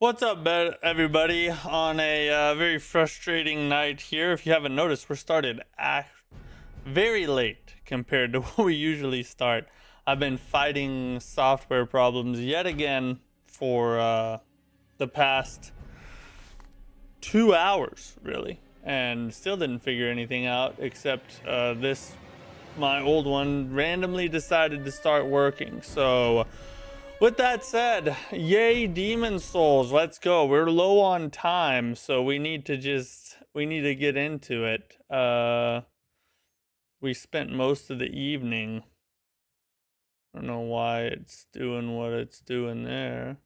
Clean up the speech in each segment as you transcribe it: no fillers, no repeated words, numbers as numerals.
What's up, everybody? On a very frustrating night here. If you haven't noticed, we're started very late compared to what we usually start. I've been fighting software problems yet again for the past 2 hours, really, and still didn't figure anything out except my old one randomly decided to start working. So with that said, yay Demon Souls, let's go. We're low on time, so we need to get into it. We spent most of the evening. I don't know why it's doing what it's doing there.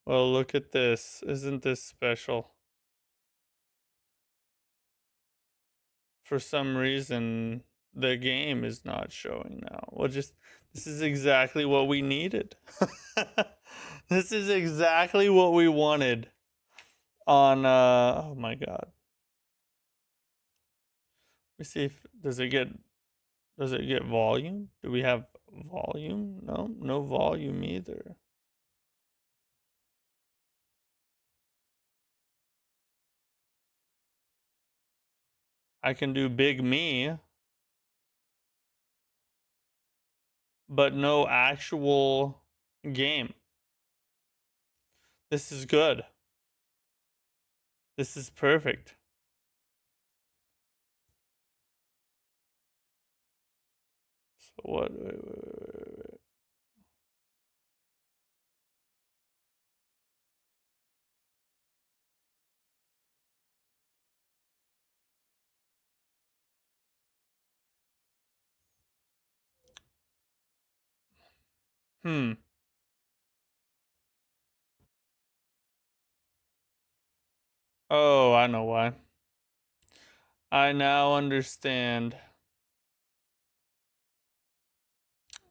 Well, look at this. Isn't this special? For some reason, the game is not showing now. Well, this is exactly what we needed. This is exactly what we wanted on, oh my god. Let me see if, does it get volume? Do we have volume? No volume either. I can do big me, but no actual game. This is good. This is perfect. So what? Wait. Oh, I know why. I now understand.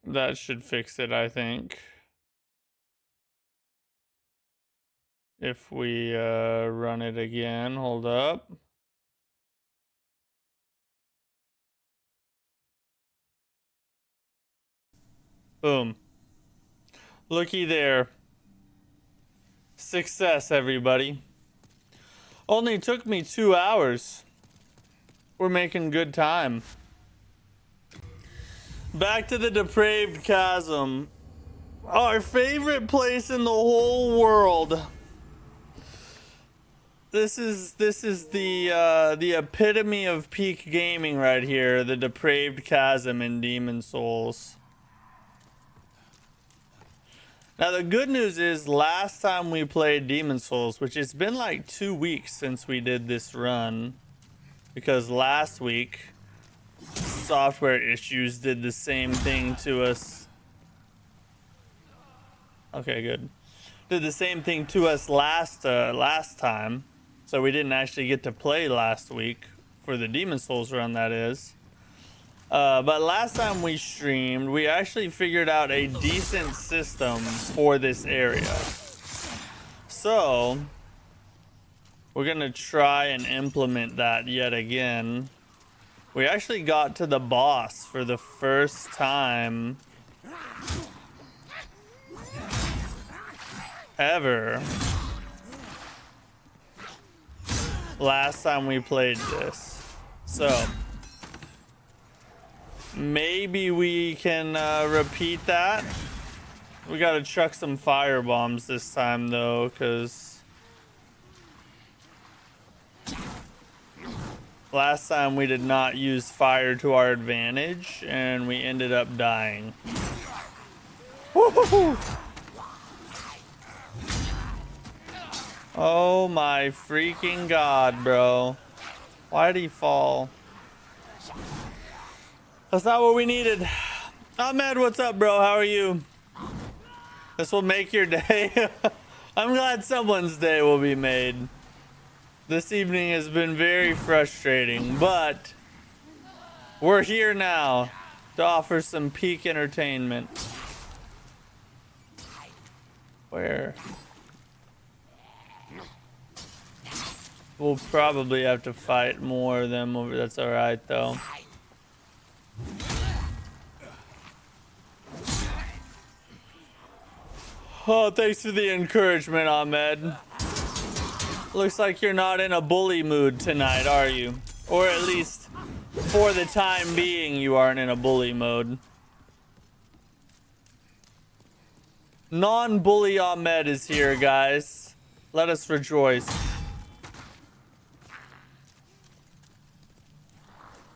That should fix it, I think. If we run it again, hold up. Boom. Looky there. Success, everybody. Only took me 2 hours. We're making good time. Back to the Depraved Chasm. Our favorite place in the whole world. This is the epitome of peak gaming right here. The Depraved Chasm in Demon Souls. Now the good news is, last time we played Demon Souls, which it's been like 2 weeks since we did this run, because last week software issues did the same thing to us. Okay, good. Did the same thing to us last time, so we didn't actually get to play last week for the Demon Souls run, that is. But last time we streamed, we actually figured out a decent system for this area. So we're gonna try and implement that yet again. We actually got to the boss for the first time ever last time we played this. So maybe we can repeat that. We gotta chuck some fire bombs this time though, because last time we did not use fire to our advantage and we ended up dying. Woo-hoo-hoo! Oh my freaking god, bro. Why did he fall? That's not what we needed. Ahmed, what's up, bro? How are you? This will make your day. I'm glad someone's day will be made. This evening has been very frustrating, but we're here now to offer some peak entertainment. Where? We'll probably have to fight more of them over. That's alright, though. Oh, thanks for the encouragement, Ahmed. Looks like you're not in a bully mood tonight, are you? Or at least, for the time being, you aren't in a bully mode. Non-bully Ahmed is here, guys. Let us rejoice.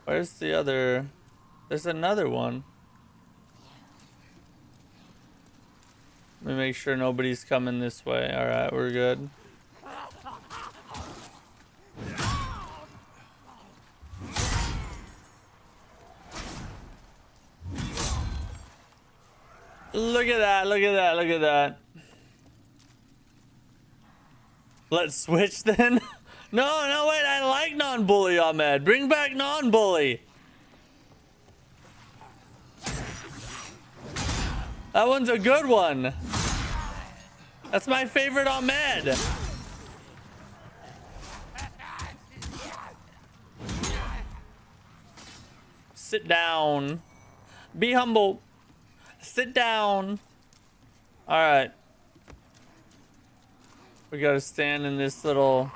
Where's the other? There's another one. Let me make sure nobody's coming this way. All right, we're good. Look at that, look at that, look at that. Let's switch then. No, wait, I like non-bully, Ahmed. Bring back non-bully. That one's a good one. That's my favorite Ahmed. Sit down. Be humble. Sit down. All right. We gotta stand in this little...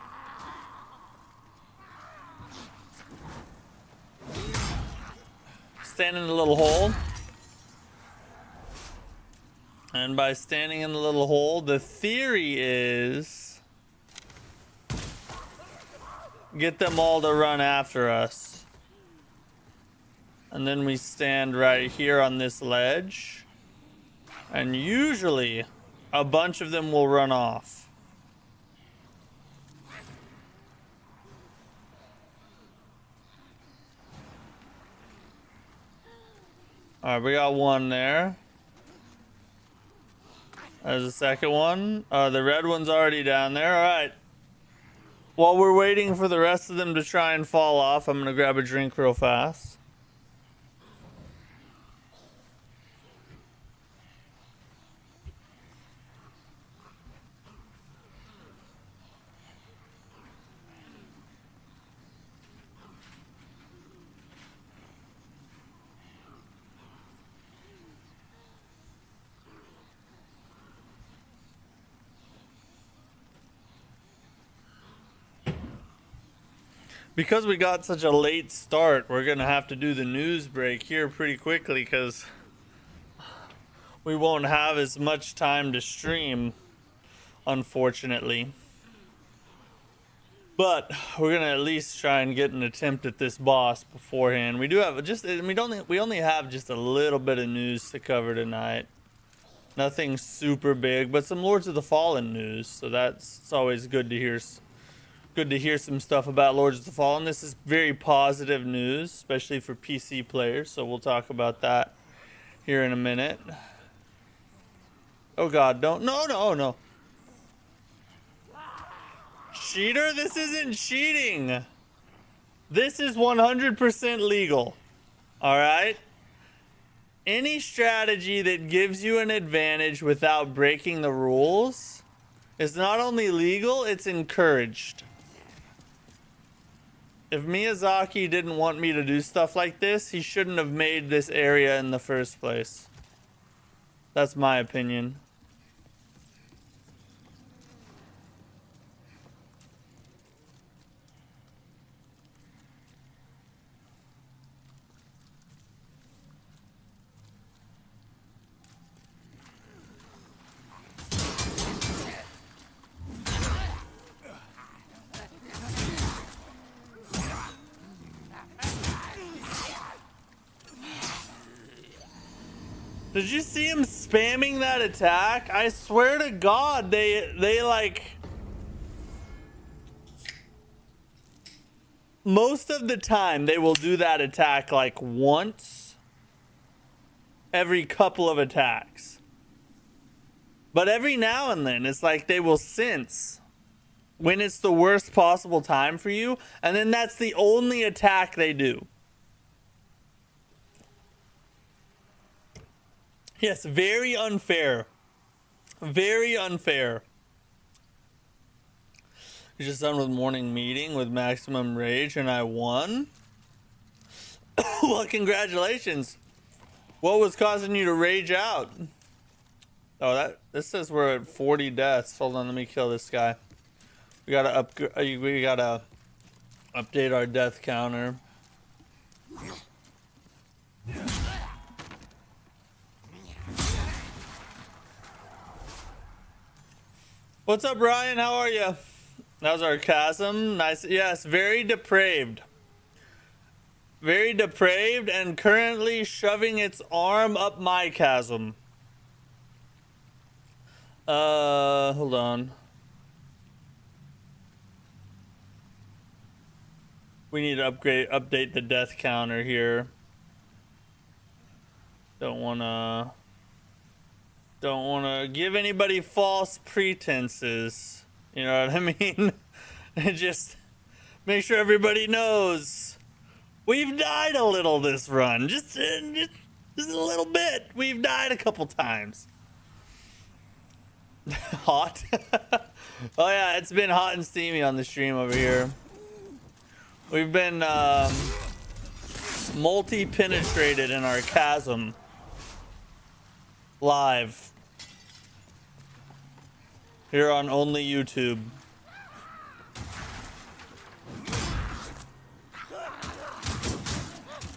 Stand in the little hole. And by standing in the little hole, the theory is... get them all to run after us. And then we stand right here on this ledge. And usually, a bunch of them will run off. Alright, we got one there. There's a second one. The red one's already down there. Alright. While we're waiting for the rest of them to try and fall off, I'm gonna grab a drink real fast. Because we got such a late start, we're gonna have to do the news break here pretty quickly because we won't have as much time to stream, unfortunately. But we're gonna at least try and get an attempt at this boss beforehand. We do have we only have just a little bit of news to cover tonight. Nothing super big, but some Lords of the Fallen news, so it's always good to hear. Good to hear some stuff about Lords of the Fallen. This is very positive news, especially for PC players, so we'll talk about that here in a minute. Oh god, no. Cheater? This isn't cheating. This is 100% legal. Alright? Any strategy that gives you an advantage without breaking the rules is not only legal, it's encouraged. If Miyazaki didn't want me to do stuff like this, he shouldn't have made this area in the first place. That's my opinion. Did you see him spamming that attack? I swear to God, they like... Most of the time, they will do that attack like once every couple of attacks. But every now and then, it's like they will sense when it's the worst possible time for you, and then that's the only attack they do. Yes, very unfair. Very unfair. You're just done with morning meeting with Maximum Rage and I won? Well, congratulations. What was causing you to rage out? Oh, this says we're at 40 deaths. Hold on, let me kill this guy. We gotta we gotta update our death counter. What's up, Ryan? How are you? That was our chasm. Nice. Yes, very depraved. Very depraved and currently shoving its arm up my chasm. Hold on. We need to update the death counter here. Don't wanna give anybody false pretenses. You know what I mean? And just make sure everybody knows we've died a little this run. Just a little bit. We've died a couple times. Hot. Oh yeah, it's been hot and steamy on the stream over here. We've been multi-penetrated in our chasm live here on only YouTube.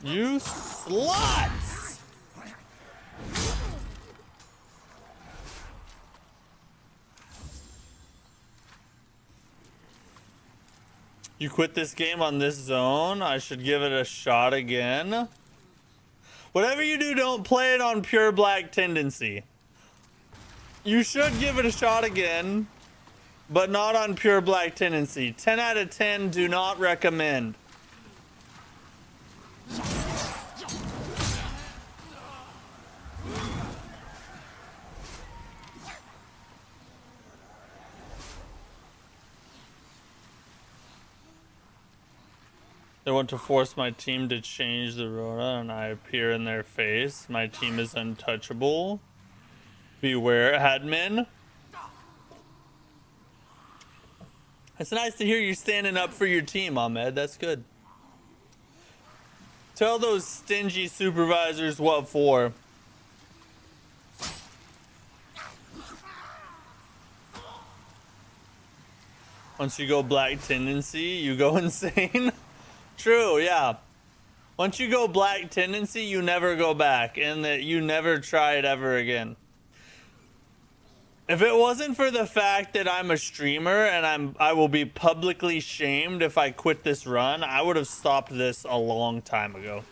You sluts! You quit this game on this zone? I should give it a shot again. Whatever you do, don't play it on pure black tendency. You should give it a shot again, but not on pure black tendency. 10 out of 10, do not recommend. They want to force my team to change the rota and I appear in their face. My team is untouchable. Beware, admin. It's nice to hear you standing up for your team, Ahmed. That's good. Tell those stingy supervisors what for. Once you go black tendency, you go insane. True, yeah. Once you go black tendency, you never go back, and that you never try it ever again. If it wasn't for the fact that I'm a streamer and I will be publicly shamed if I quit this run, I would have stopped this a long time ago.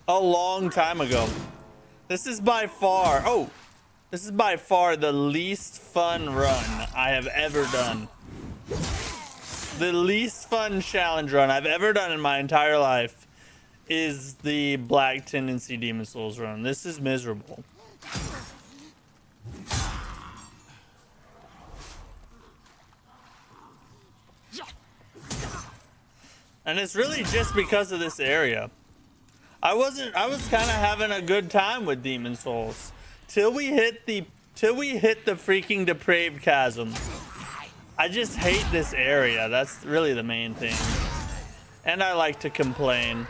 A long time ago. This is by far, this is by far the least fun run I have ever done. The least fun challenge run I've ever done in my entire life is the Black Tendency Demon Souls run. This is miserable. And it's really just because of this area. I was kind of having a good time with Demon Souls till we hit the freaking Depraved Chasm. I just hate this area. That's really the main thing. And I like to complain.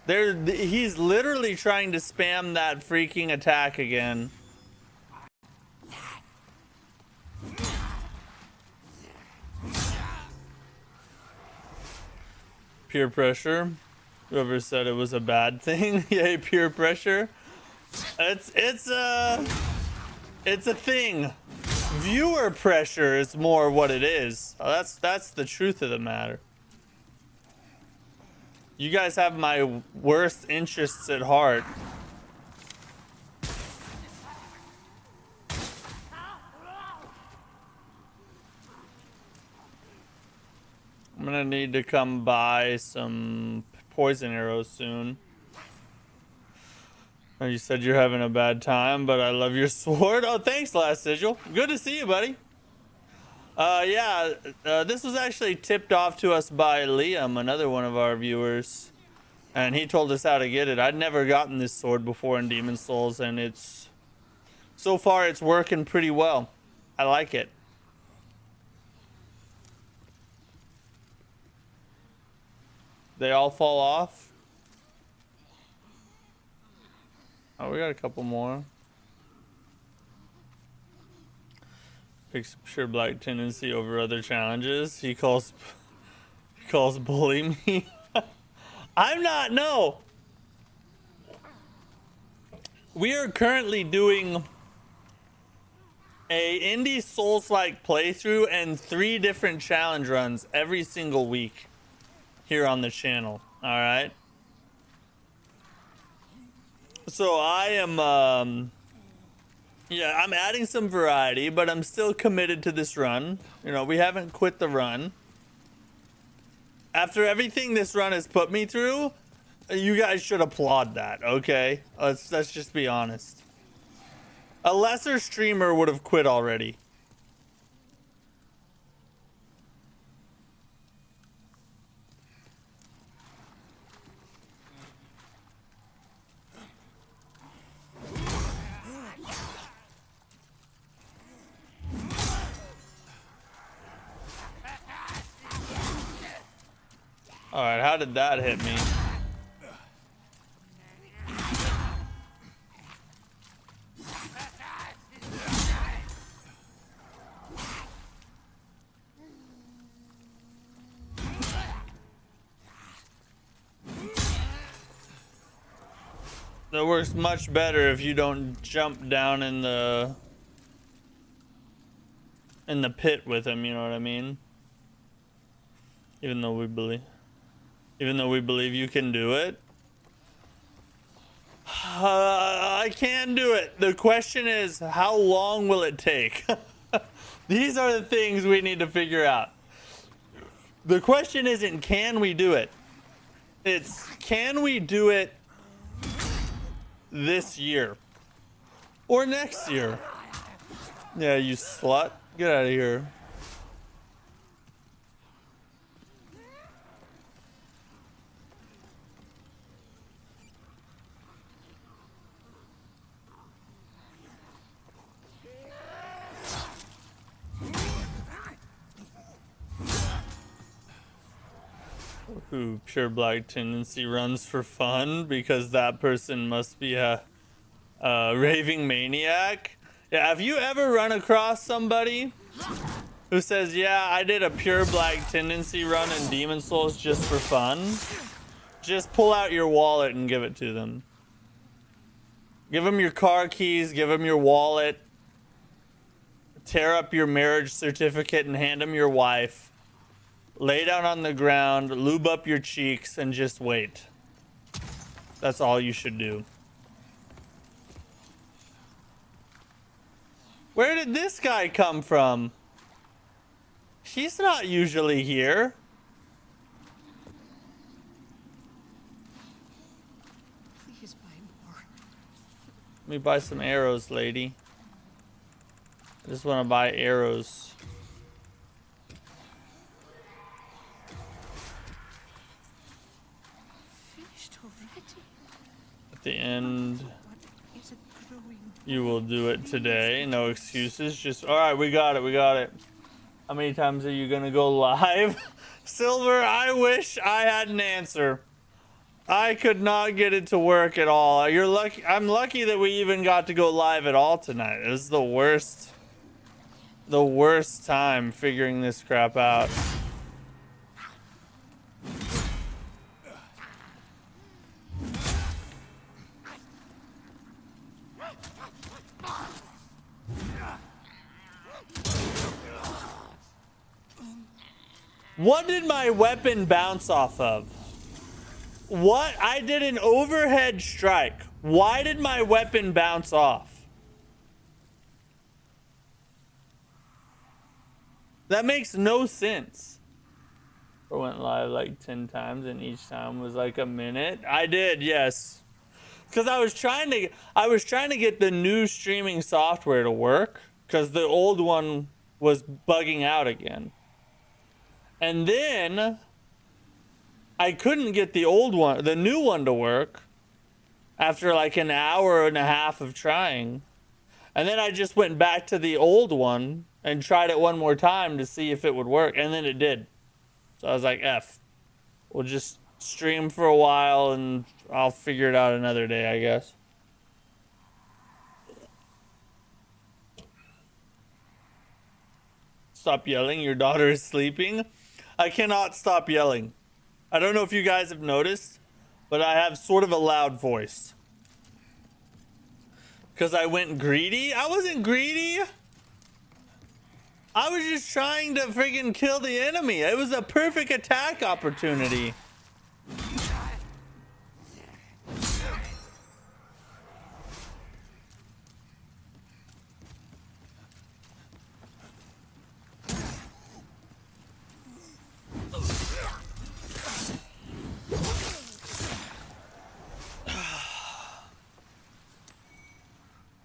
He's literally trying to spam that freaking attack again. Peer pressure. Whoever said it was a bad thing. Yay, peer pressure. It's a thing. Viewer pressure is more what it is. That's the truth of the matter. You guys have my worst interests at heart. I'm gonna need to come buy some poison arrows soon. Oh, you said you're having a bad time, but I love your sword. Oh, thanks, Last Sigil. Good to see you, buddy. This was actually tipped off to us by Liam, another one of our viewers. And he told us how to get it. I'd never gotten this sword before in Demon Souls, and so far it's working pretty well. I like it. They all fall off? Oh, we got a couple more. Picks pure black tendency over other challenges. He calls bully me. I'm not, no. We are currently doing a indie Souls-like playthrough and 3 different challenge runs every single week here on the channel. All right. So I am, yeah, I'm adding some variety, but I'm still committed to this run. You know, we haven't quit the run. After everything this run has put me through, you guys should applaud that, okay? Let's just be honest. A lesser streamer would have quit already. All right, how did that hit me? That works much better if you don't jump down in the pit with him, you know what I mean? Even though we believe you can do it. I can do it. The question is, how long will it take? These are the things we need to figure out. The question isn't can we do it? It's can we do it this year or next year? Yeah, you slut. Get out of here. Who pure black tendency runs for fun because that person must be a raving maniac. Yeah, have you ever run across somebody who says, yeah, I did a pure black tendency run in Demon Souls just for fun? Just pull out your wallet and give it to them. Give them your car keys, give them your wallet, tear up your marriage certificate and hand them your wife. Lay down on the ground, lube up your cheeks, and just wait. That's all you should do. Where did this guy come from? He's not usually here. Please buy more. Let me buy some arrows, lady. I just want to buy arrows. At the end, you will do it today. No excuses. Just, all right, we got it. How many times are you gonna go live? Silver, I wish I had an answer. I could not get it to work at all. You're lucky. I'm lucky that we even got to go live at all tonight. It was the worst time figuring this crap out. What did my weapon bounce off of? What? I did an overhead strike. Why did my weapon bounce off? That makes no sense. I went live like 10 times and each time was like a minute. I did, yes. Because I was trying to get the new streaming software to work because the old one was bugging out again. And then I couldn't get the new one to work after like an hour and a half of trying. And then I just went back to the old one and tried it one more time to see if it would work. And then it did. So I was like, F. We'll just stream for a while and I'll figure it out another day, I guess. stop yelling. Your daughter is sleeping. I cannot stop yelling. I don't know if you guys have noticed, but I have sort of a loud voice. Because I went greedy? I wasn't greedy. I was just trying to friggin' kill the enemy. It was a perfect attack opportunity.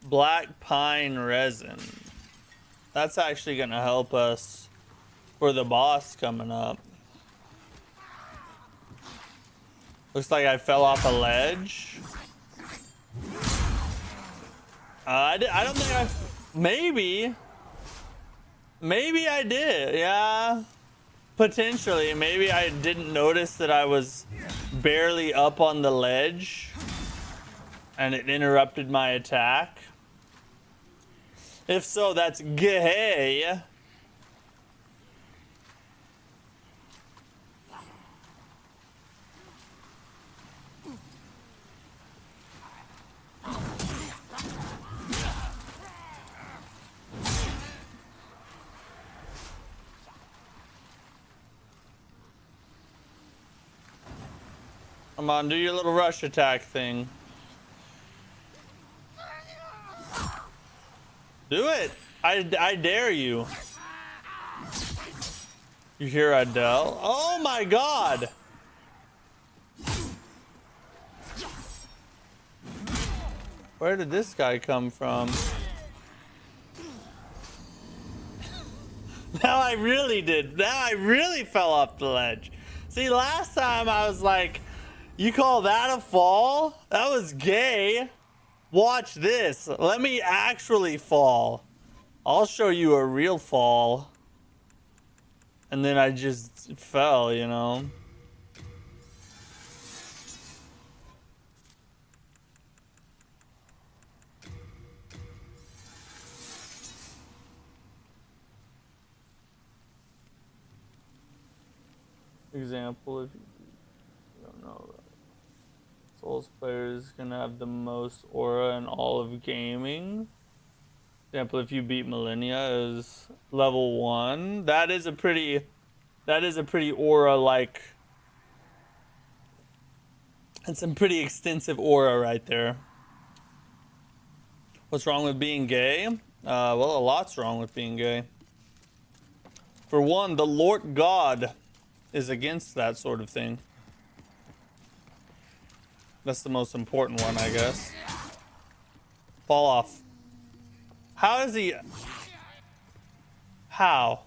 Black pine resin. That's actually gonna help us for the boss coming up. Looks like I fell off a ledge. I don't think I... Maybe I did. Yeah. Potentially. Maybe I didn't notice that I was barely up on the ledge and it interrupted my attack. If so, that's gay. Come on, do your little rush attack thing. Do it! I dare you. You hear Adele? Oh my god! Where did this guy come from? Now I really did. Now I really fell off the ledge. See, last time I was like, you call that a fall? That was gay. Watch this. Let me actually fall. I'll show you a real fall. And then I just fell, you know. Example, if you don't know, Souls player is gonna have the most aura in all of gaming. Example, if you beat Millennia is level 1. That is a pretty aura like. That's some pretty extensive aura right there. What's wrong with being gay? Well, a lot's wrong with being gay. For one, the Lord God is against that sort of thing. That's the most important one, I guess. Fall off. How is he... How?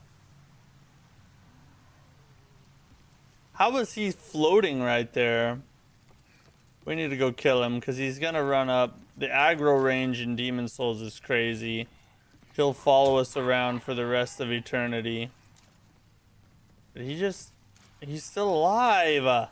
How was he floating right there? We need to go kill him because he's gonna run up. The aggro range in Demon Souls is crazy. He'll follow us around for the rest of eternity. But he's still alive.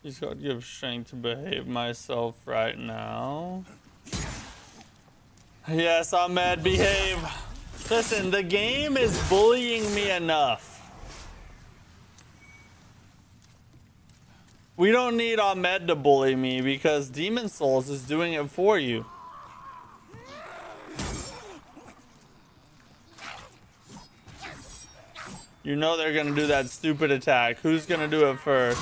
He's got to give strength to behave myself right now. Yes, Ahmed, behave. Listen, the game is bullying me enough. We don't need Ahmed to bully me because Demon Souls is doing it for you. You know they're gonna do that stupid attack. Who's gonna do it first?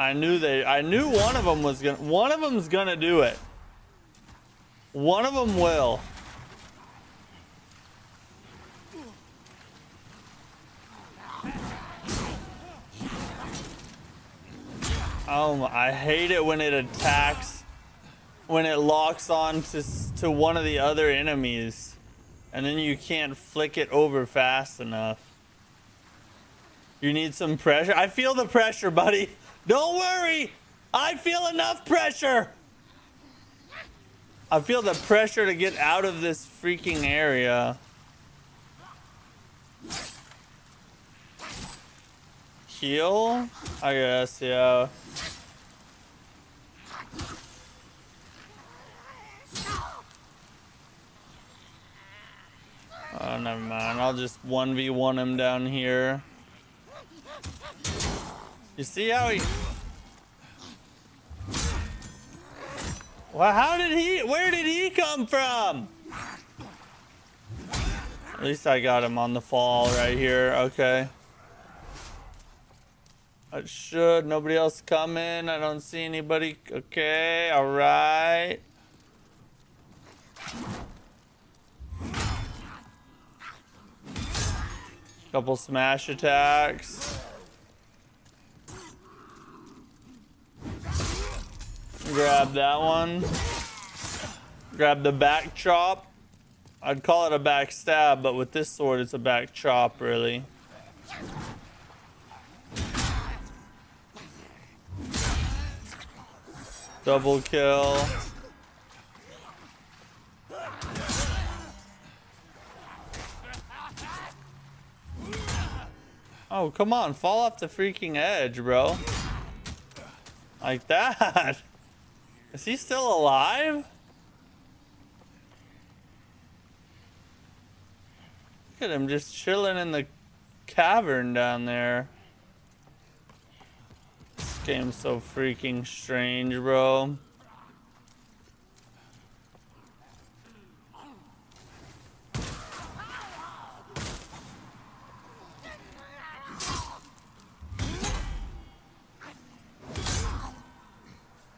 I knew one of them was one of them's gonna do it. One of them will. Oh, I hate it when it attacks, when it locks on to one of the other enemies. And then you can't flick it over fast enough. You need some pressure. I feel the pressure, buddy. Don't worry. I feel enough pressure. I feel the pressure to get out of this freaking area. Heal? I guess, yeah. Oh, never mind. I'll just 1v1 him down here. You see how he... Well, how did he... Where did he come from? At least I got him on the fall right here. Okay. I should. Nobody else coming. I don't see anybody. Okay. All right. Couple smash attacks. Grab that one. Grab the back chop. I'd call it a back stab, but with this sword, it's a back chop, really. Double kill. Oh, come on. Fall off the freaking edge, bro. Like that. Is he still alive? Look at him just chilling in the cavern down there. This game's so freaking strange, bro.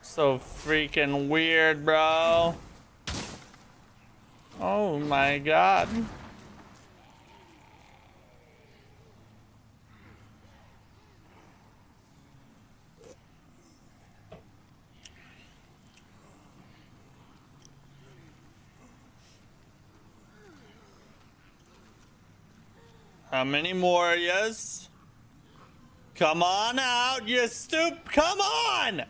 So freaking weird, bro. Oh my god. How many more, yes? Come on out, you come on!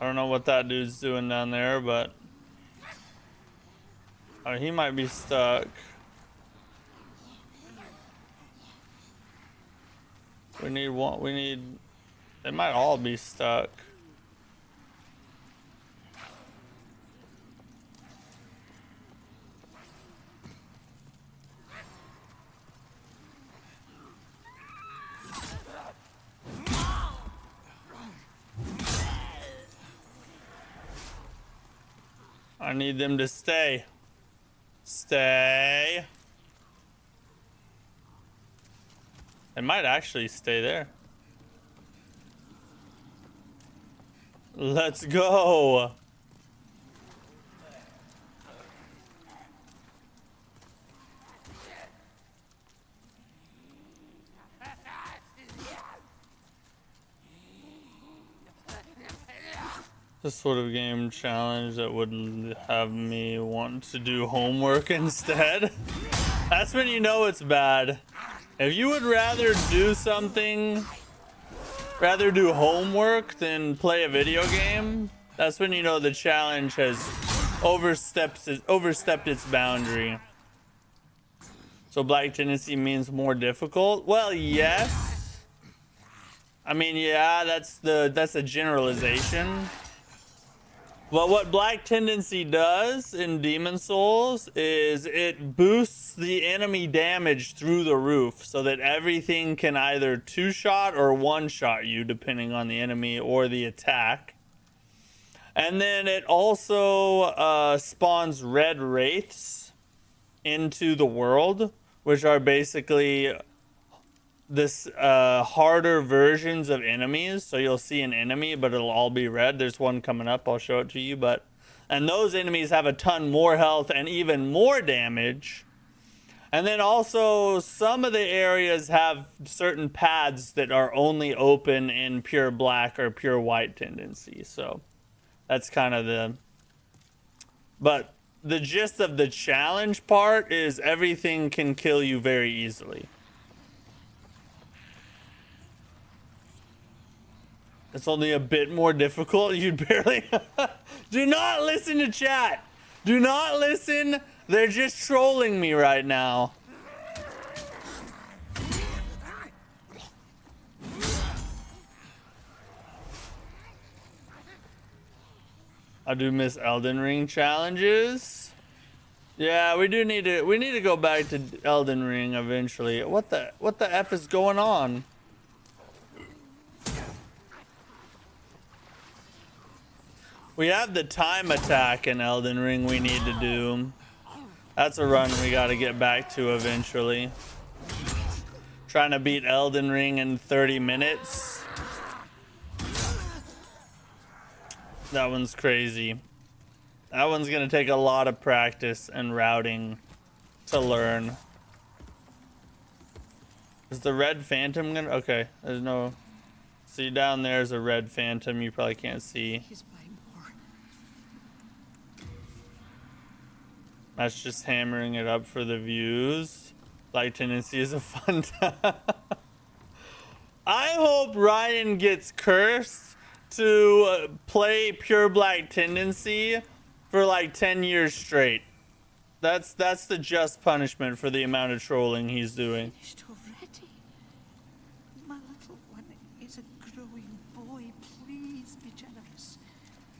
I don't know what that dude's doing down there, but he might be stuck. We need one. We need. They might all be stuck. I need them to stay. Stay. They might actually stay there. Let's go. This sort of game challenge that would have me want to do homework instead. That's when you know it's bad. If you would rather do something, rather do homework than play a video game, that's when you know the challenge has overstepped its boundary. So black tendency means more difficult? Well, yes. I mean, yeah, that's a generalization. But what Black Tendency does in Demon Souls is it boosts the enemy damage through the roof so that everything can either two-shot or one-shot you depending on the enemy or the attack. And then it also spawns red wraiths into the world, which are basically this harder versions of enemies. So you'll see an enemy, but it'll all be red. There's one coming up. I'll show it to you. But And those enemies have a ton more health and even more damage. And then also some of the areas have certain paths that are only open in pure black or pure white tendency. So that's kind of the... But the gist of the challenge part is everything can kill you very easily. It's only a bit more difficult. You'd barely... Do not listen to chat. Do not listen. They're just trolling me right now. I do miss Elden Ring challenges. Yeah, we need to go back to Elden Ring eventually. What the F is going on? We have the time attack in Elden Ring we need to do. That's a run we got to get back to eventually. Trying to beat Elden Ring in 30 minutes. That one's crazy. That one's gonna take a lot of practice and routing to learn. Is the red phantom gonna... Okay, there's no... See, down there's a red phantom you probably can't see. That's just hammering it up for the views. Light tendency is a fun time. I hope Ryan gets cursed to play pure black tendency for like 10 years straight. That's the just punishment for the amount of trolling he's doing. Finished already? My little one is a growing boy. Please be generous.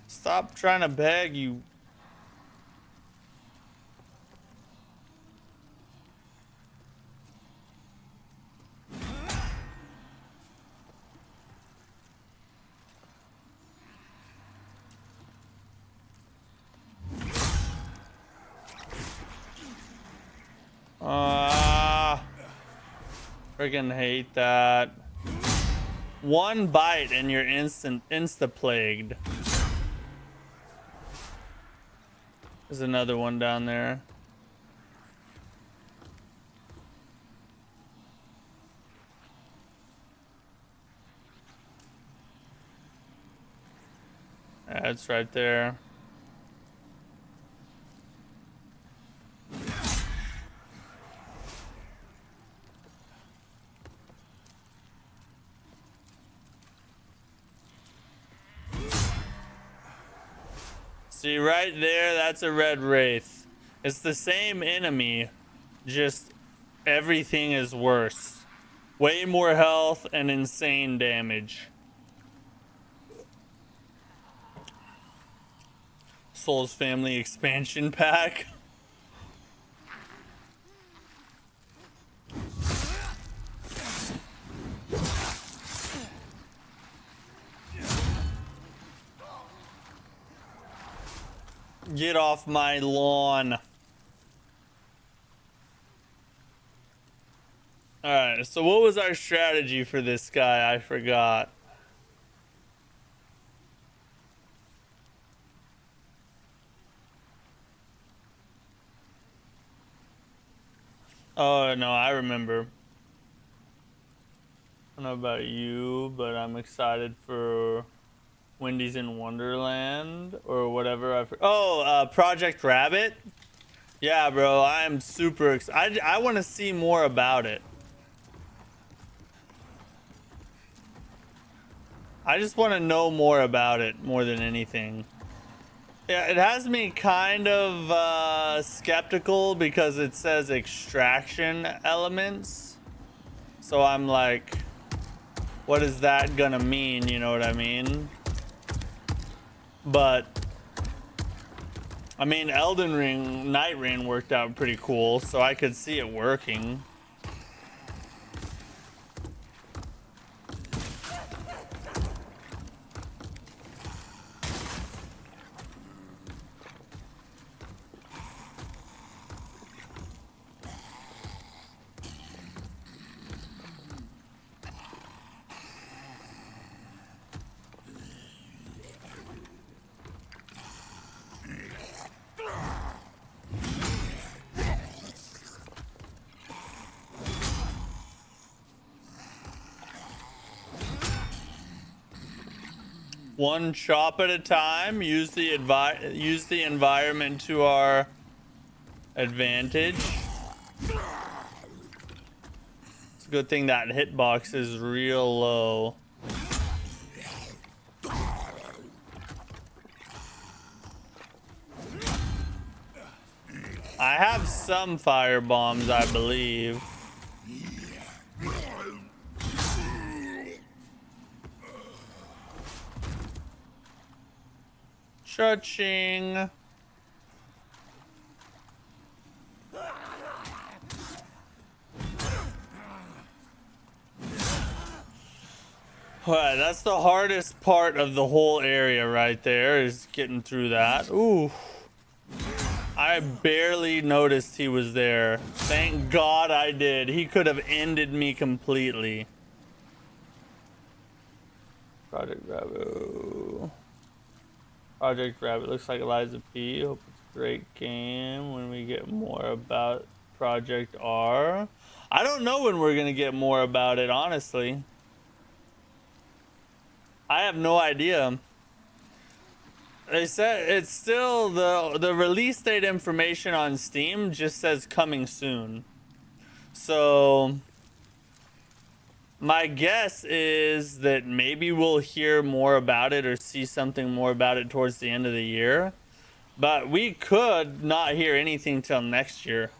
Stop trying to beg, you... Friggin' hate that. One bite and you're insta-plagued. There's another one down there. Yeah, it's right there. See, right there, that's a red wraith. It's the same enemy, just everything is worse. Way more health and insane damage. Souls Family expansion pack. Get off my lawn. Alright, so what was our strategy for this guy? I forgot. Oh, no, I remember. I don't know about you, but I'm excited for Wendy's in Wonderland or whatever. Project Rabbit. Yeah, bro, I'm super excited. I want to see more about it. I just want to know more about it more than anything. Yeah, it has me kind of skeptical because it says extraction elements. So I'm like, what is that gonna mean? You know what I mean? But I mean, Elden Ring, Night Rain worked out pretty cool, so I could see it working. one chop at a time. Use the environment to our advantage. It's a good thing that hitbox is real low. I have some fire bombs, I believe. Cha-ching. Alright, that's the hardest part of the whole area right there, is getting through that. Ooh. I barely noticed he was there. Thank God I did. He could have ended me completely. Project Rabbit. Project Rabbit looks like Eliza P. Hope it's a great game. When we get more about Project R. I don't know when we're gonna get more about it, honestly. I have no idea. They said it's still the release date information on Steam just says coming soon. So my guess is that maybe we'll hear more about it or see something more about it towards the end of the year. But we could not hear anything till next year.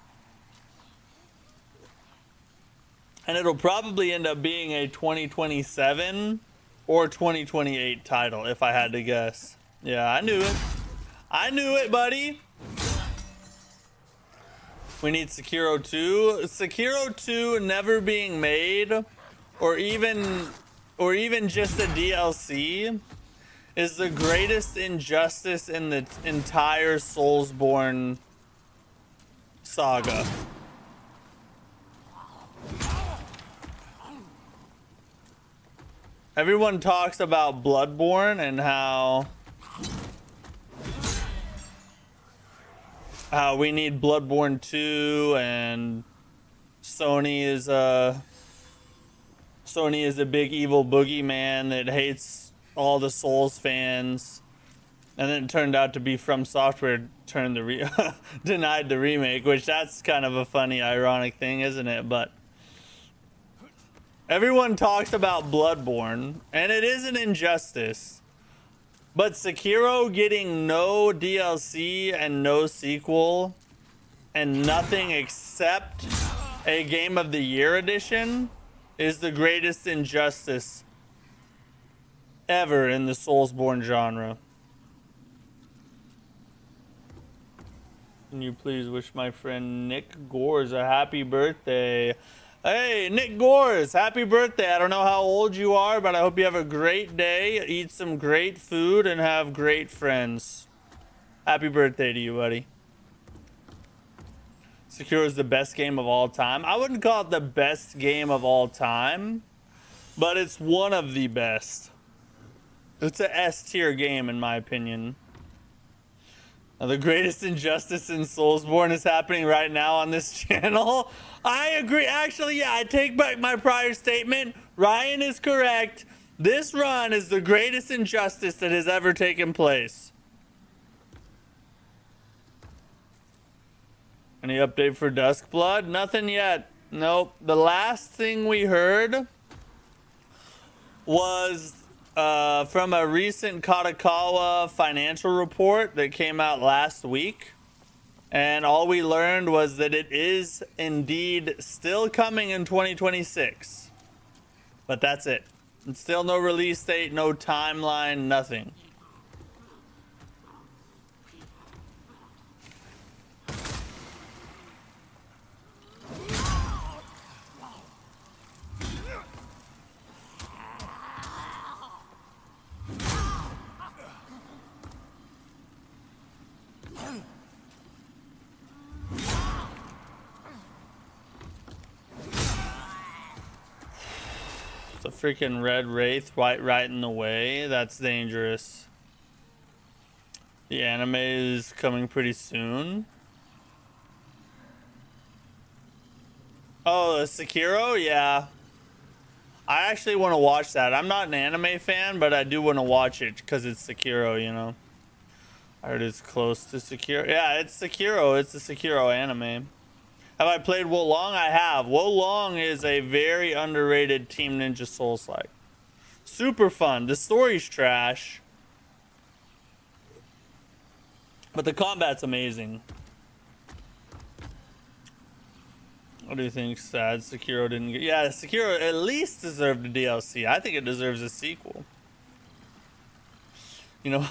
And it'll probably end up being a 2027 or 2028 title, if I had to guess. Yeah, I knew it. I knew it, buddy. We need Sekiro 2. Sekiro 2 never being made, or even just a DLC, is the greatest injustice in the entire Soulsborne saga. Everyone talks about Bloodborne and how we need Bloodborne 2, and Sony is a big evil boogeyman that hates all the Souls fans, and then it turned out to be Fromsoftware denied the remake, which that's kind of a funny, ironic thing, isn't it? But everyone talks about Bloodborne, and it is an injustice. But Sekiro getting no DLC and no sequel and nothing except a Game of the Year edition is the greatest injustice ever in the Soulsborne genre. Can you please wish my friend Nick Gores a happy birthday? Hey, Nick Gores, happy birthday. I don't know how old you are, but I hope you have a great day, eat some great food, and have great friends. Happy birthday to you, buddy. Sekiro is the best game of all time. I wouldn't call it the best game of all time, but it's one of the best. It's a S-tier game, in my opinion. Now, the greatest injustice in Soulsborne is happening right now on this channel. I agree. Actually, yeah, I take back my prior statement. Ryan is correct. This run is the greatest injustice that has ever taken place. Any update for Duskblood? Nothing yet. Nope. The last thing we heard was from a recent Katakawa financial report that came out last week. And all we learned was that it is indeed still coming in 2026. But that's it. It's still no release date, no timeline, nothing. The freaking red wraith right in the way. That's dangerous. The anime is coming pretty soon. Oh, Sekiro? Yeah. I actually want to watch that. I'm not an anime fan, but I do want to watch it because it's Sekiro, you know. I heard it's close to Sekiro. Yeah, it's Sekiro. It's a Sekiro anime. Have I played Wo Long? I have. Wo Long is a very underrated Team Ninja Souls-like. Super fun. The story's trash, but the combat's amazing. What do you think? Sad Sekiro didn't get... Yeah, Sekiro at least deserved a DLC. I think it deserves a sequel. You know,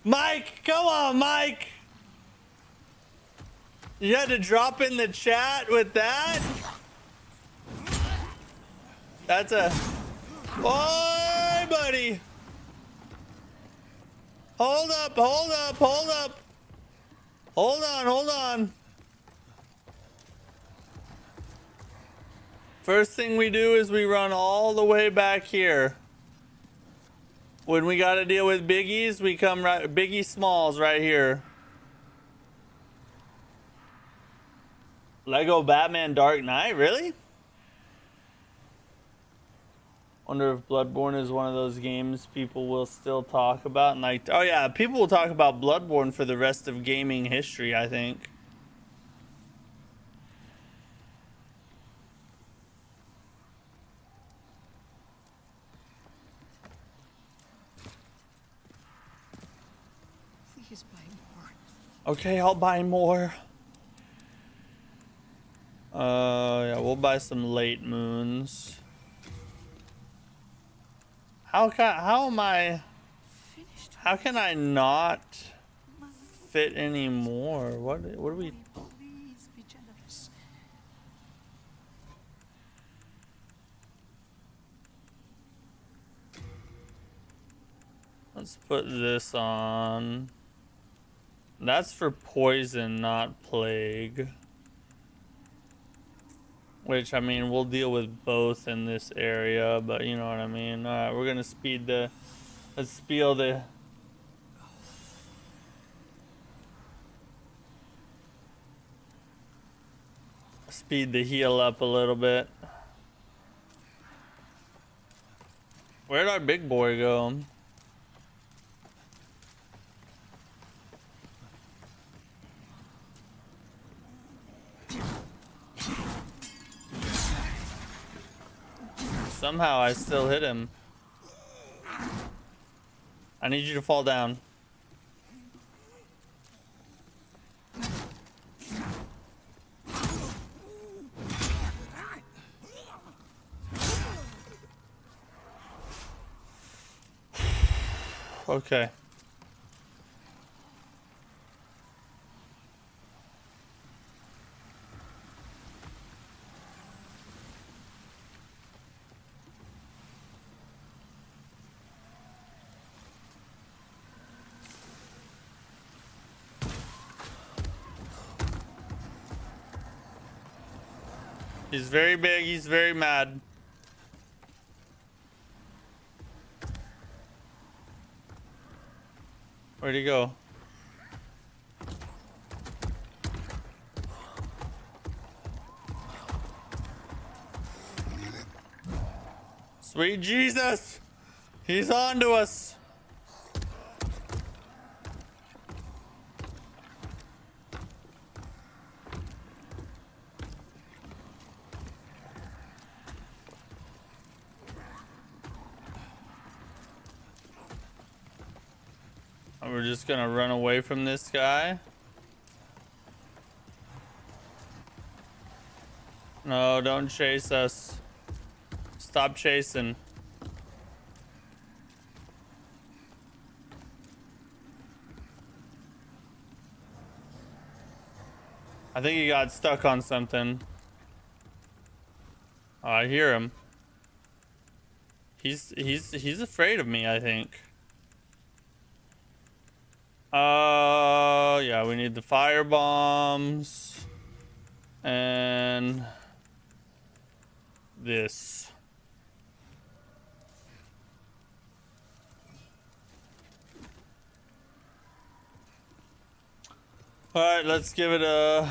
Mike, come on, Mike. You had to drop in the chat with that? That's a... Oi, buddy. Hold up, hold up, hold up. Hold on, hold on. First thing we do is we run all the way back here. When we gotta deal with biggies, we come right... Biggie Smalls right here. Lego Batman Dark Knight? Really? Wonder if Bloodborne is one of those games people will still talk about. And like, oh yeah, people will talk about Bloodborne for the rest of gaming history, I think. Please buy more. Okay, I'll buy more. Yeah, we'll buy some late moons. How am I... Finished. How can I not My little fit anymore? What do we... boy, please be generous. Let's put this on. That's for poison, not plague. Which, I mean, we'll deal with both in this area, but you know what I mean. Alright, we're gonna speed the... Let's speed the... Speed the heal up a little bit. Where'd our big boy go? Somehow I still hit him. I need you to fall down. Okay. He's very big, he's very mad. Where'd he go? Sweet Jesus! He's on to us! We're just gonna run away from this guy. No, don't chase us. Stop chasing. I think he got stuck on something. Oh, I hear him. He's afraid of me, I think. Yeah, we need the fire bombs and this. All right, let's give it a...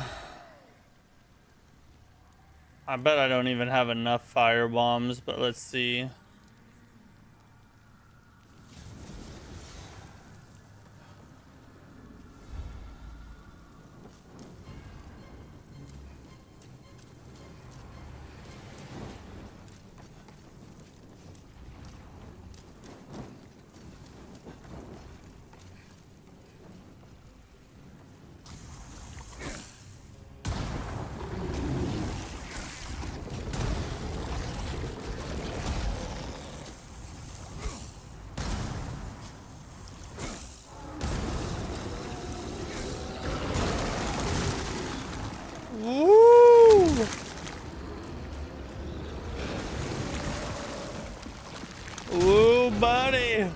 I bet I don't even have enough fire bombs, but let's see. Woo! Woo, buddy!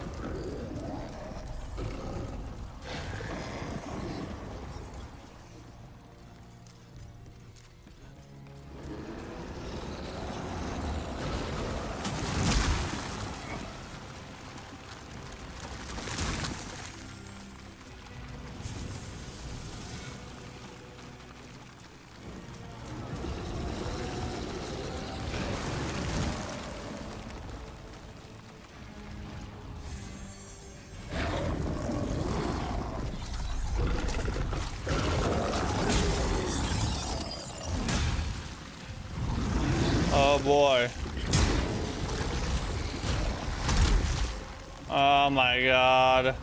Oh boy. Oh my god.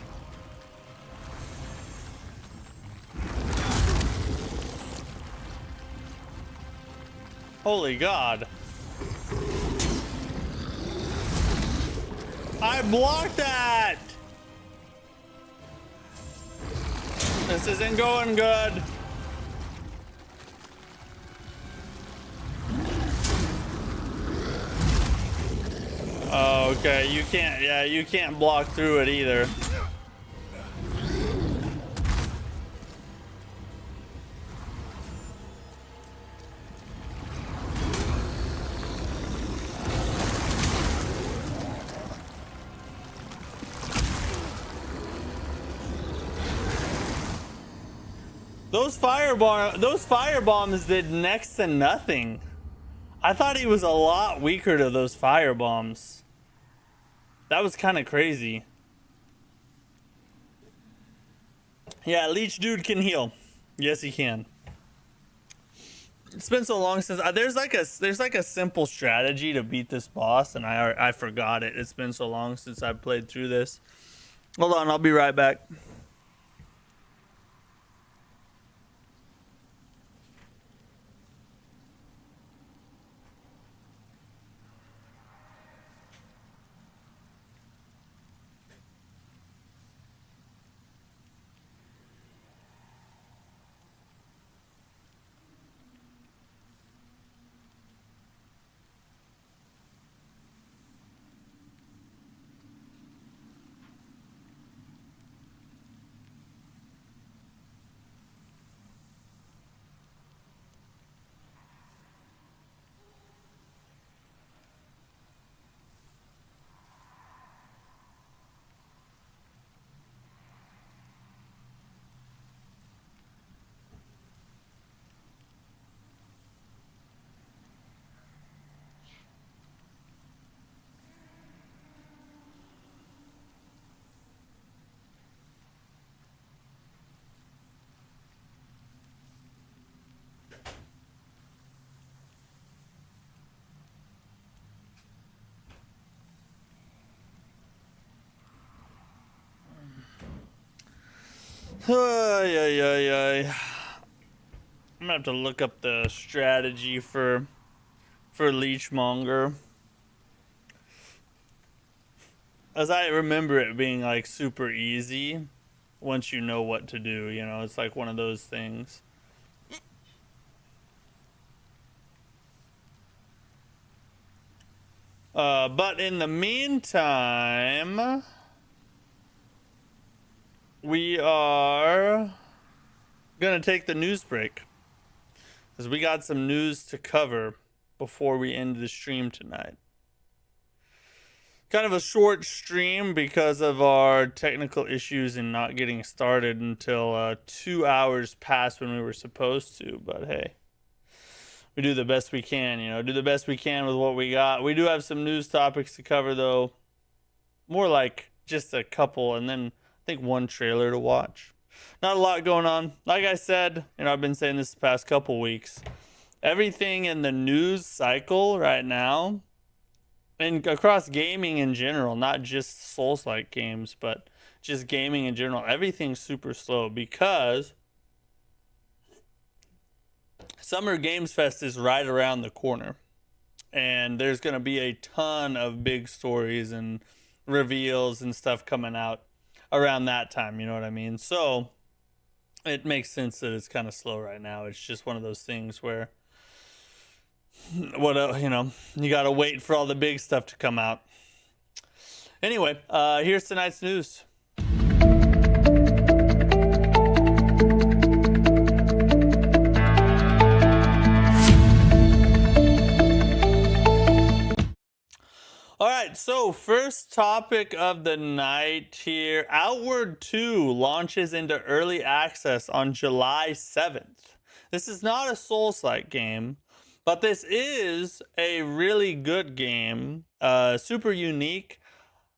Holy god. I blocked that! This isn't going good. Oh, okay, you can't, yeah, you can't block through it either. Those fire bombs did next to nothing. I thought he was a lot weaker to those fire bombs. That was kind of crazy. Yeah, Leech Dude can heal. Yes, he can. It's been so long since there's like a simple strategy to beat this boss, and I forgot it. It's been so long since I played through this. Hold on, I'll be right back. I'm gonna have to look up the strategy for Leechmonger, as I remember it being like super easy once you know what to do. You know, it's like one of those things. But in the meantime, we are gonna take the news break, because we got some news to cover before we end the stream tonight. Kind of a short stream because of our technical issues and not getting started until 2 hours past when we were supposed to, but hey, we do the best we can, do the best we can with what we got. We do have some news topics to cover, though. More like just a couple, and then I think one trailer to watch. Not a lot going on. Like I said, I've been saying this the past couple weeks. Everything in the news cycle right now, and across gaming in general, not just Souls-like games, but just gaming in general, everything's super slow because Summer Games Fest is right around the corner. And there's going to be a ton of big stories and reveals and stuff coming out around that time, you know what I mean? So it makes sense that it's kind of slow right now. It's just one of those things where you got to wait for all the big stuff to come out. Anyway, here's tonight's news. All right, so first topic of the night here. Outward 2 launches into early access on July 7th. This is not a Souls-like game, but this is a really good game, super unique.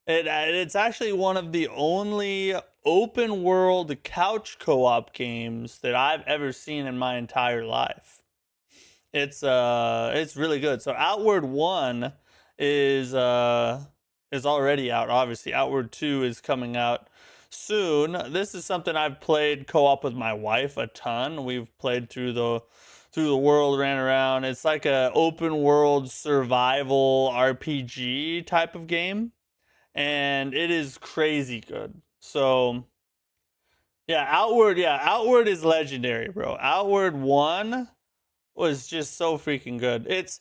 It's actually one of the only open world couch co-op games that I've ever seen in my entire life. It's really good. So Outward 1 is already out. Obviously, Outward 2 is coming out soon. This is something I've played co-op with my wife a ton. We've played through the world, ran around. It's like a open world survival RPG type of game, and it is crazy good. So Outward is legendary, bro. Outward 1 was just so freaking good. It's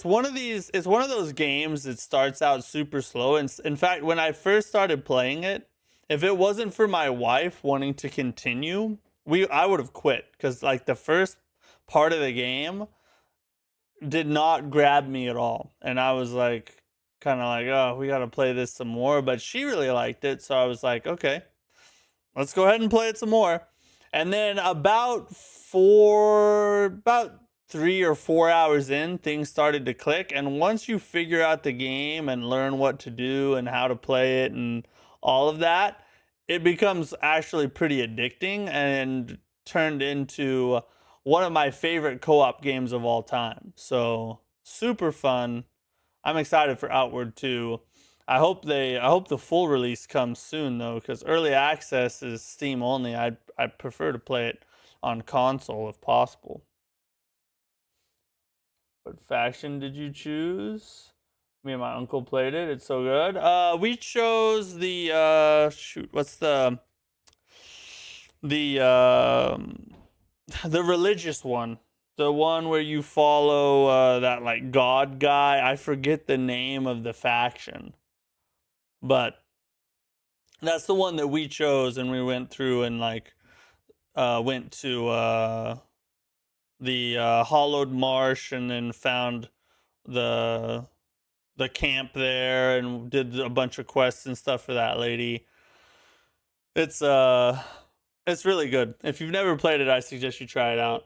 one of those games that starts out super slow. And in fact, when I first started playing it, if it wasn't for my wife wanting to continue, I would have quit, because like the first part of the game did not grab me at all. And I was like, kind of like, oh, we got to play this some more. But she really liked it, so I was like, okay, let's go ahead and play it some more. And then about 3 or 4 hours in, things started to click. And once you figure out the game and learn what to do and how to play it and all of that, it becomes actually pretty addicting and turned into one of my favorite co-op games of all time. So super fun. I'm excited for Outward 2. I hope the full release comes soon, though, because early access is Steam only. I'd prefer to play it on console if possible. What faction did you choose? Me and my uncle played it. It's so good. We chose the what's the religious one. The one where you follow that like god guy. I forget the name of the faction, but that's the one that we chose, and we went through and like went to the hollowed marsh, and then found the camp there, and did a bunch of quests and stuff for that lady. It's really good. If you've never played it, I suggest you try it out.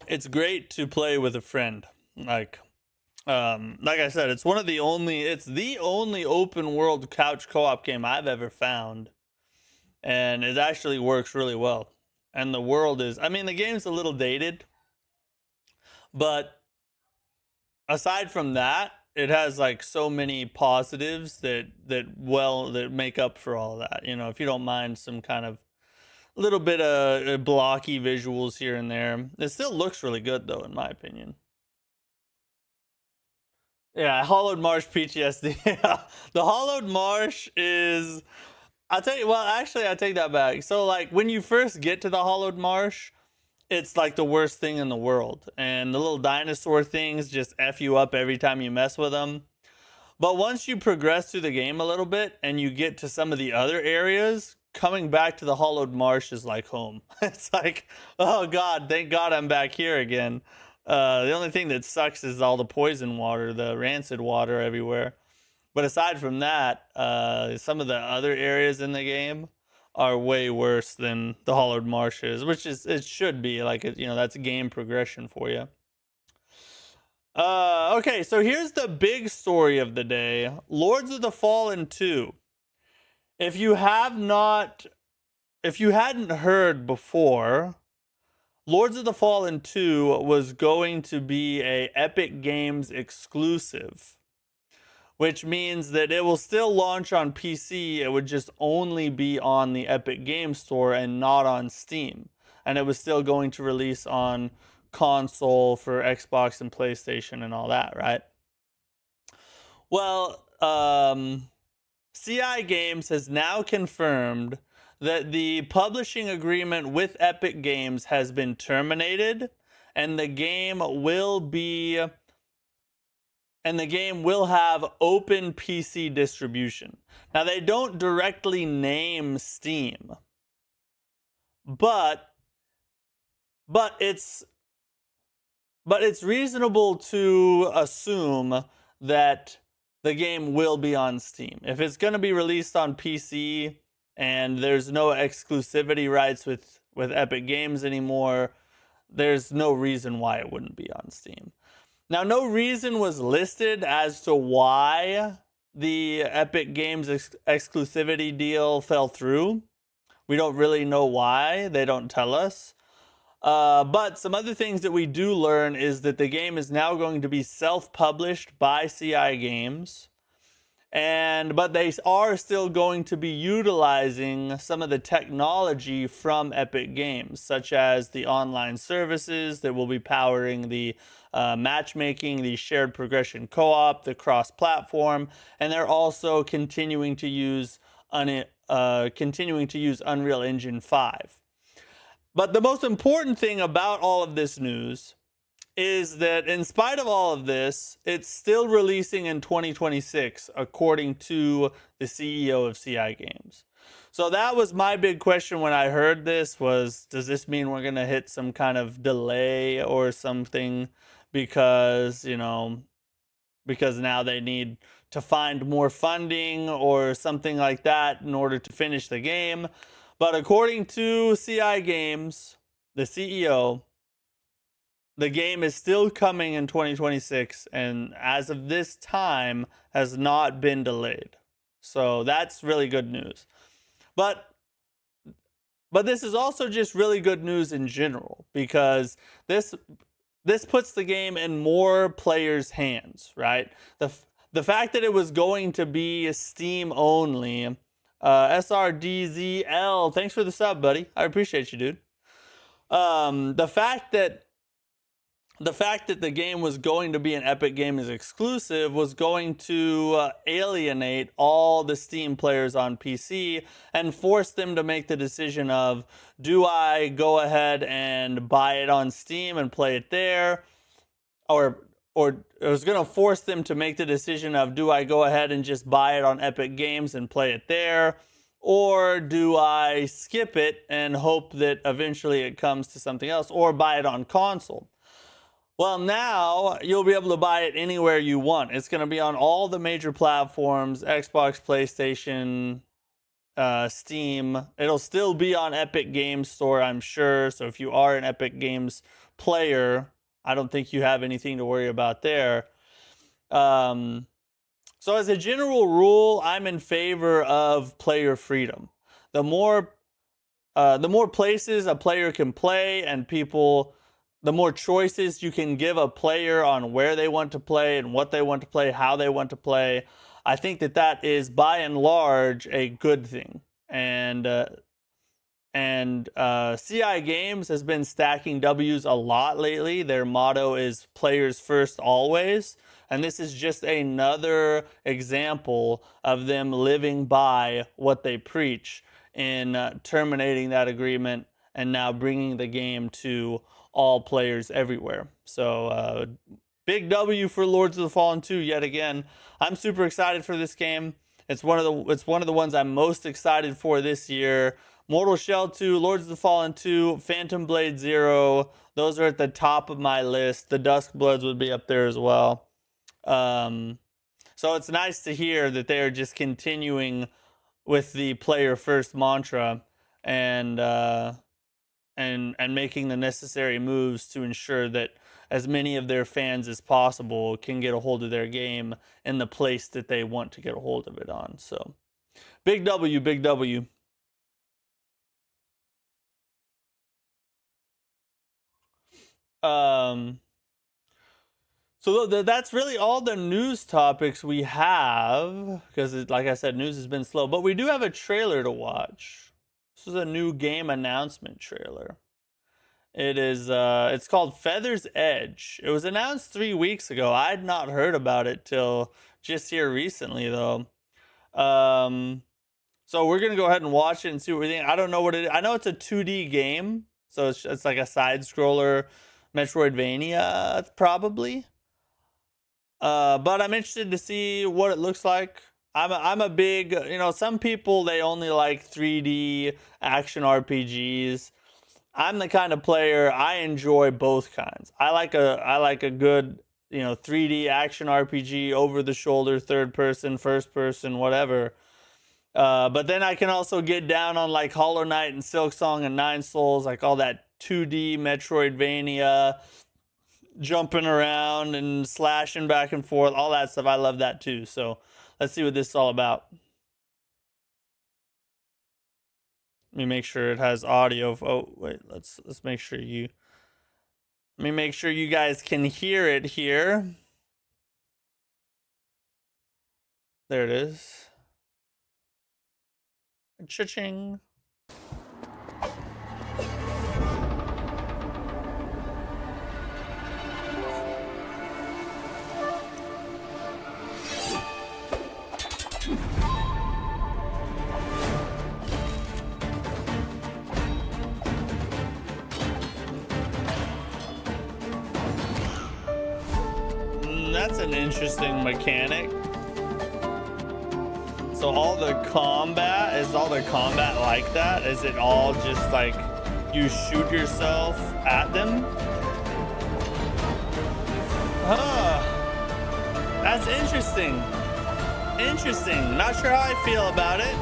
It's great to play with a friend. Like I said, it's the only open world couch co-op game I've ever found, and it actually works really well. And the world is, I mean, the game's a little dated, but aside from that, it has like so many positives that make up for all that. If you don't mind some kind of little bit of blocky visuals here and there, it still looks really good, though, in my opinion. Yeah, Hollowed Marsh PTSD. The Hollowed Marsh is, I'll tell you, well, actually, I take that back. So, like, when you first get to the Hollowed Marsh, it's like the worst thing in the world. And the little dinosaur things just F you up every time you mess with them. But once you progress through the game a little bit and you get to some of the other areas, coming back to the Hollowed Marsh is like home. It's like, oh God, thank God I'm back here again. The only thing that sucks is all the poison water, the rancid water everywhere. But aside from that, some of the other areas in the game, are way worse than the Hollowed Marshes, which is, it should be like, you know, that's game progression for you. Okay, so here's the big story of the day. Lords of the Fallen 2. If you hadn't heard before, Lords of the Fallen 2 was going to be a Epic Games exclusive, which means that it will still launch on PC. It would just only be on the Epic Games Store and not on Steam. And it was still going to release on console for Xbox and PlayStation and all that, right? Well, CI Games has now confirmed that the publishing agreement with Epic Games has been terminated, and the game will have open PC distribution. Now, they don't directly name Steam, but it's reasonable to assume that the game will be on Steam. If it's going to be released on PC and there's no exclusivity rights with Epic Games anymore, there's no reason why it wouldn't be on Steam. Now, no reason was listed as to why the Epic Games exclusivity deal fell through. We don't really know why. They don't tell us. But some other things that we do learn is that the game is now going to be self-published by CI Games. But they are still going to be utilizing some of the technology from Epic Games, such as the online services that will be powering the matchmaking, the shared progression co-op, the cross-platform, and they're also continuing to use Unreal Engine 5. But the most important thing about all of this news is that in spite of all of this, it's still releasing in 2026, according to the CEO of CI Games. So that was my big question when I heard this was, does this mean we're going to hit some kind of delay or something because now they need to find more funding or something like that in order to finish the game? But according to CI Games, the CEO, the game is still coming in 2026, and as of this time has not been delayed. So that's really good news. But this is also just really good news in general, because this puts the game in more players' hands, right? The fact that it was going to be Steam only, SRDZL, thanks for the sub, buddy. I appreciate you, dude. The fact that the game was going to be an Epic Games exclusive was going to alienate all the Steam players on PC and force them to make the decision of, do I go ahead and buy it on Steam and play it there? Or it was going to force them to make the decision of, do I go ahead and just buy it on Epic Games and play it there? Or do I skip it and hope that eventually it comes to something else, or buy it on console? Well, now you'll be able to buy it anywhere you want. It's going to be on all the major platforms, Xbox, PlayStation, Steam. It'll still be on Epic Games Store, I'm sure. So if you are an Epic Games player, I don't think you have anything to worry about there. So as a general rule, I'm in favor of player freedom. The more places a player can play and the more choices you can give a player on where they want to play and what they want to play, how they want to play, I think that is by and large a good thing. And CI Games has been stacking W's a lot lately. Their motto is players first always. And this is just another example of them living by what they preach in terminating that agreement and now bringing the game to all players everywhere. So big W for Lords of the Fallen 2 yet again. I'm super excited for this game. It's one of the ones I'm most excited for this year. Mortal Shell 2, Lords of the Fallen 2, Phantom Blade 0. Those are at the top of my list. The Duskbloods would be up there as well. So it's nice to hear that they are just continuing with the player first mantra, and and making the necessary moves to ensure that as many of their fans as possible can get a hold of their game in the place that they want to get a hold of it on. So big W, big W. Um, so that's really all the news topics we have, because like I said, news has been slow, but we do have a trailer to watch. This is a new game announcement trailer. It is it's called Feather's Edge. It was announced 3 weeks ago. I had not heard about it till just here recently though. Um so we're gonna go ahead and watch it and see what we think. I don't know what it is. I know it's a 2D game, so it's like a side scroller Metroidvania probably. But I'm interested to see what it looks like. I'm a big, you know, some people they only like 3D action RPGs. I'm the kind of player I enjoy both kinds. I like a good, you know, 3D action RPG, over the shoulder, third person, first person, whatever. But then I can also get down on like Hollow Knight and Silksong and Nine Souls, like all that 2D Metroidvania, jumping around and slashing back and forth, all that stuff. I love that too. So let's see what this is all about. Let me make sure it has audio. Oh wait, let's make sure you. Let me make sure you guys can hear it here. There it is. Cha-ching. That's an interesting mechanic. So all the combat, is all the combat like that? Is it all just like you shoot yourself at them? Huh. That's interesting. Interesting. Not sure how I feel about it.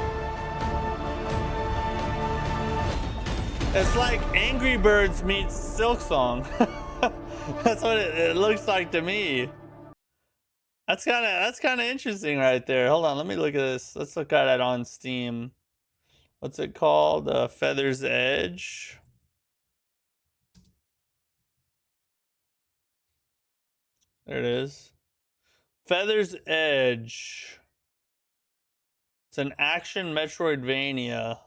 It's like Angry Birds meets Silksong. That's what it looks like to me. That's kind of interesting right there. Hold on, let me look at this. Let's look at it on Steam. What's it called? Feather's Edge. There it is. Feather's Edge. It's an action Metroidvania.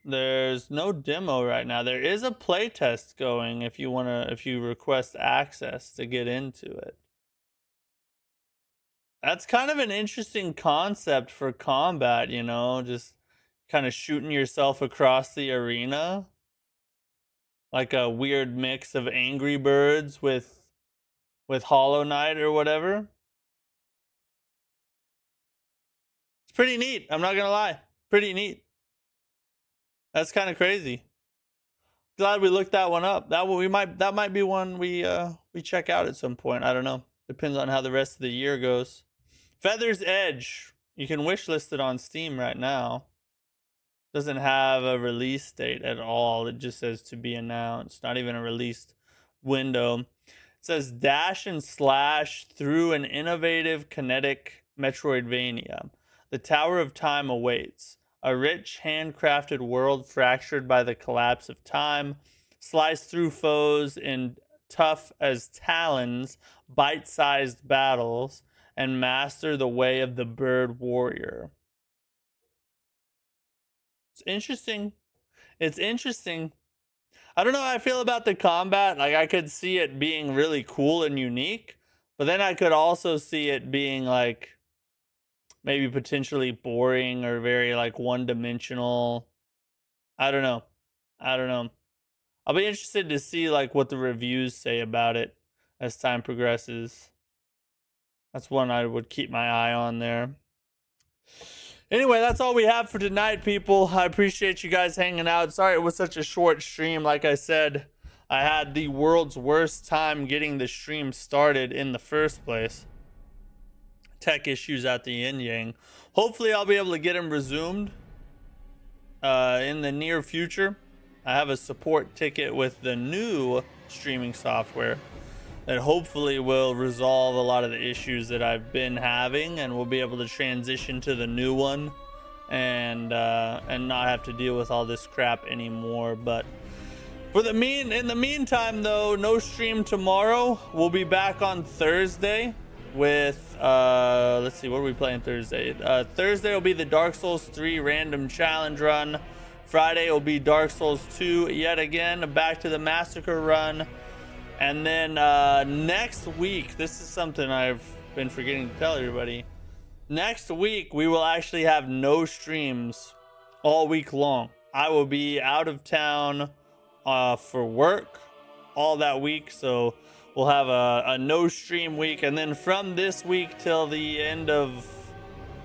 There's no demo right now. There is a playtest going if you request access to get into it. That's kind of an interesting concept for combat, you know, just kind of shooting yourself across the arena. Like a weird mix of Angry Birds with Hollow Knight or whatever. It's pretty neat. I'm not gonna lie, pretty neat. That's kind of crazy. Glad we looked that one up. That might be one we check out at some point. I don't know. Depends on how the rest of the year goes. Feather's Edge. You can wishlist it on Steam right now. Doesn't have a release date at all. It just says to be announced. Not even a released window. It says dash and slash through an innovative kinetic Metroidvania. The Tower of Time awaits. A rich, handcrafted world fractured by the collapse of time. Slice through foes in tough as talons, bite-sized battles, and master the way of the bird warrior. It's interesting. It's interesting. I don't know how I feel about the combat. Like, I could see it being really cool and unique, but then I could also see it being like maybe potentially boring or very like one-dimensional. I don't know. I don't know. I'll be interested to see like what the reviews say about it as time progresses. That's one I would keep my eye on there. Anyway, that's all we have for tonight, people. I appreciate you guys hanging out. Sorry it was such a short stream. Like I said, I had the world's worst time getting the stream started in the first place. tech issues at the yin yang. Hopefully I'll be able to get them resumed in the near future. I have a support ticket with the new streaming software that hopefully will resolve a lot of the issues that I've been having, and we'll be able to transition to the new one and not have to deal with all this crap anymore. But in the meantime though, no stream tomorrow. We'll be back on Thursday with let's see, what are we playing Thursday? Thursday will be the Dark Souls 3 random challenge run. Friday will be Dark Souls 2 yet again, back to the massacre run. And then next week, this is something I've been forgetting to tell everybody. Next week, we will actually have no streams all week long. I will be out of town for work all that week, so we'll have a no stream week. And then from this week till the end of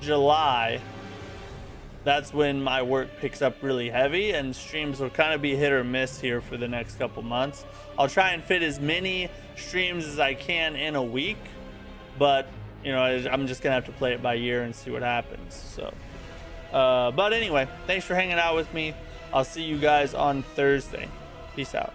July, that's when my work picks up really heavy, and streams will kind of be hit or miss here for the next couple months. I'll try and fit as many streams as I can in a week, but you know, I'm just gonna have to play it by ear and see what happens. So but anyway, thanks for hanging out with me. I'll see you guys on Thursday. Peace out.